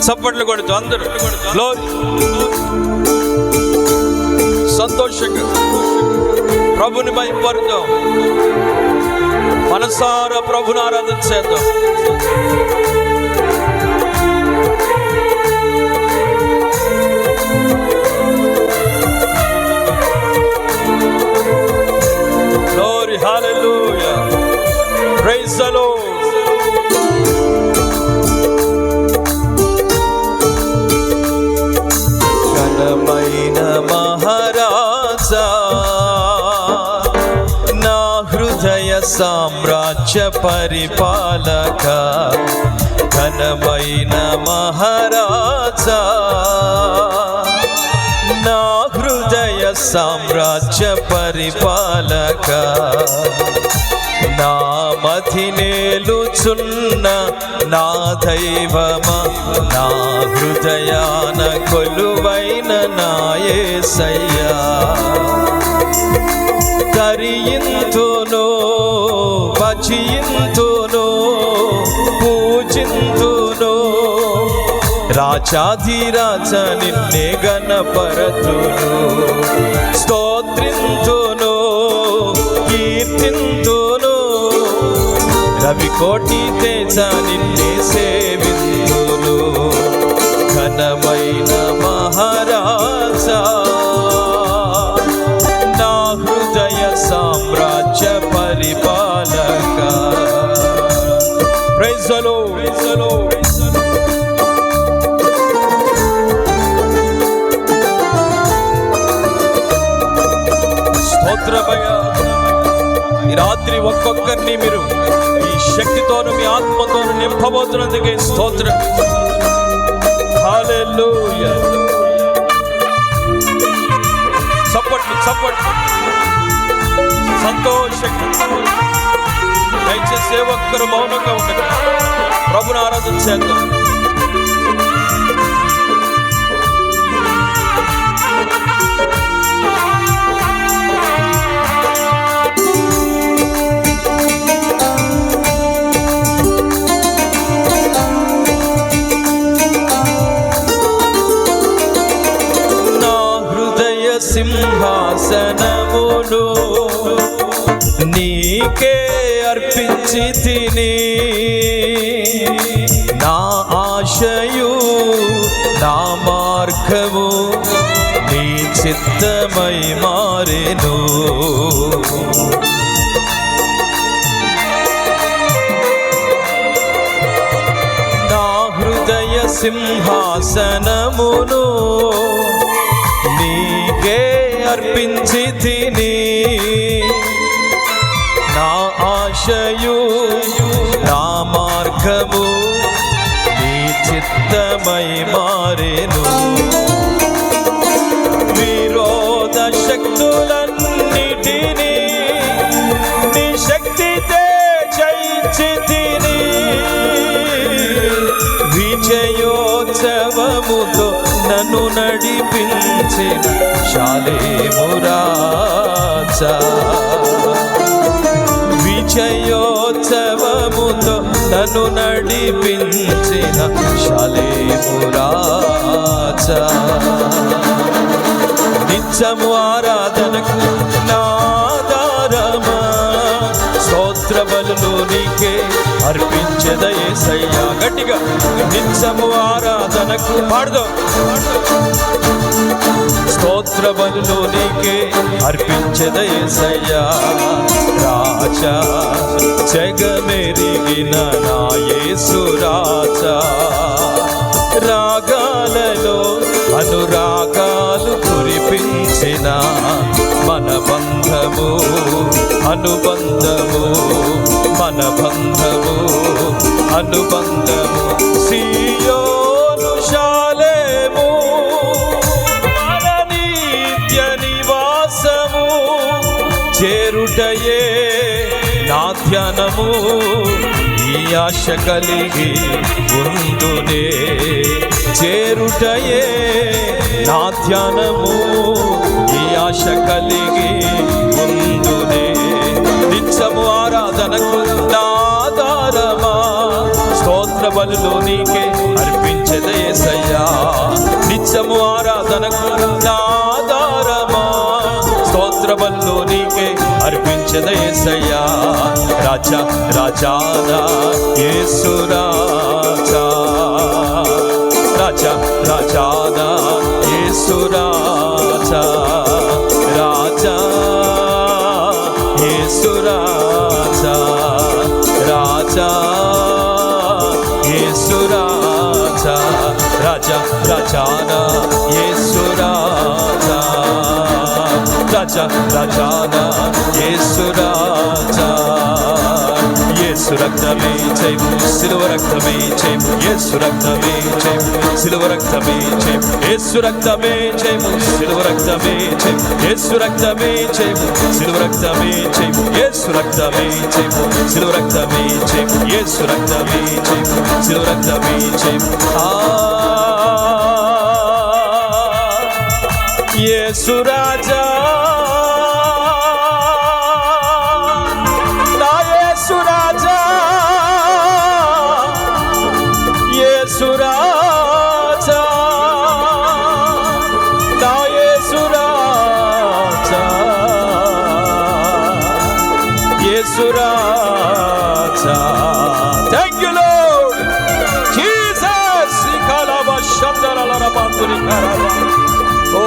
చప్పట్లు కొడుతూ అందరూ సంతోషంగా ప్రభుని మహిమపరుద్దాం. మనసారా ప్రభుని ఆరాధన చేద్దాం. Glory, hallelujah. Praise the Lord. ఘనమైన మహారాజా, నా హృదయ సామ్రాజ్య పరిపాలక, ఘనమైన మహారాజా, నా హృదయ సామ్రాజ్య పరిపాలక, నా మది నేలుచున్న నా దైవమా, నా హృదయాన కొలువైన నా యేసయ్యా, తరింతును భజింతును పూజింతును, రాజాధిరాజ నిన్నే గణపరతును, స్తోత్రింతును కీర్తింతును, రవికోటి తేజ నిన్నే సేవింతును, ఘనమైన మహారాజా, నా హృదయ సామ్రాజ్య పరిపాలక. Praise the Lord, praise the Lord. స్తోత్రమయ్యా. ఈ రాత్రి ఒక్కొక్కరిని మీరు ఈ శక్తితోను మీ ఆత్మతోను నింపబోతున్నందుకే స్తోత్రం. హల్లెలూయా. చప్పట్లు చప్పట్లు సంతోషంగా. దయచేసి ఒక్కరు మౌనంగా ఉండగా ప్రభుని ఆరాధన చేద్దాం. సింహాసనమును నీకే అర్పించి తిని, నా ఆశయు నా మార్గము నీ చిత్తమై మారెను, నా హృదయ సింహాసనమును నీకే అర్పించి తిని, నా ఆశయు నా మార్గము నీ చిత్తమై మారెను, విరోధ శక్తులన్నిటినీ నీ శక్తితే జయించి తిని, విజయోత్సవముతో నన్ను నడిపించిన షాలేము రాజా, విజయోత్సవముతో నన్ను నడిపించిన షాలేము రాజా, నిత్యము ఆరాధనకు నాదారమా, స్తోత్ర బలులు నీకే అర్పించెద యేసయ్యా. గట్టిగా నిత్యము ఆరాధనకు పాడదాం. స్తోత్ర బలులు నీకే అర్పించెద యేసయ్యా, రాజా జగమెరిగిన నా యేసు రాజా, రాగాలలో అనురాగాలు కురిపించిన మన బంధము అనుబంధము, మన బంధము అనుబంధము, సియోను షాలేము మన నిత్య నివాసము, చేరుటయే నా ధ్యానము, ఈ ఆశ కలిగి ఉందునే, చేరుటయే నా ధ్యానము, ఈ ఆశ కలిగి ఉందునే, నిత్యము ఆరాధనకు నాదారమా, స్తోత్ర బలులు నీకే అర్పించ అర్పించద యేసయ్యా. నిత్యము ఆరాధనకు నా ఆధారమా, స్తోత్ర బలులు నీకే అర్పించద యేసయ్యా. రాజా రాజానా యేసు రాజా, రాజా రాజానా యేసు రాజా, రాజా యేసు రాజా, రాజా యేసు రాజా, రాజా రాజానా యేసు రాజా, రాజా రాజానా యేసు రాజా. యేసు రక్తమే జయము, సిలువ రక్తమే జయము, యేసు రక్తమే జయము, సిలువ రక్తమే జయము, యేసు రక్తమే జయము, సిలువ రక్తమే జయము, యేసు రక్తమే జయము, సిలువ రక్తమే జయము, యేసు రక్తమే జయము, సిలువ రక్తమే జయము, యేసు రక్తమే జయము, సిలువ రక్తమే జయము. యేసు రాజా, నా యేసు రాజా, యేసు రాజా, నా యేసు రాజా, యేసు రాజా. Thank you Lord Jesus. కలవ శందరల రబందుని కరవ. ఓ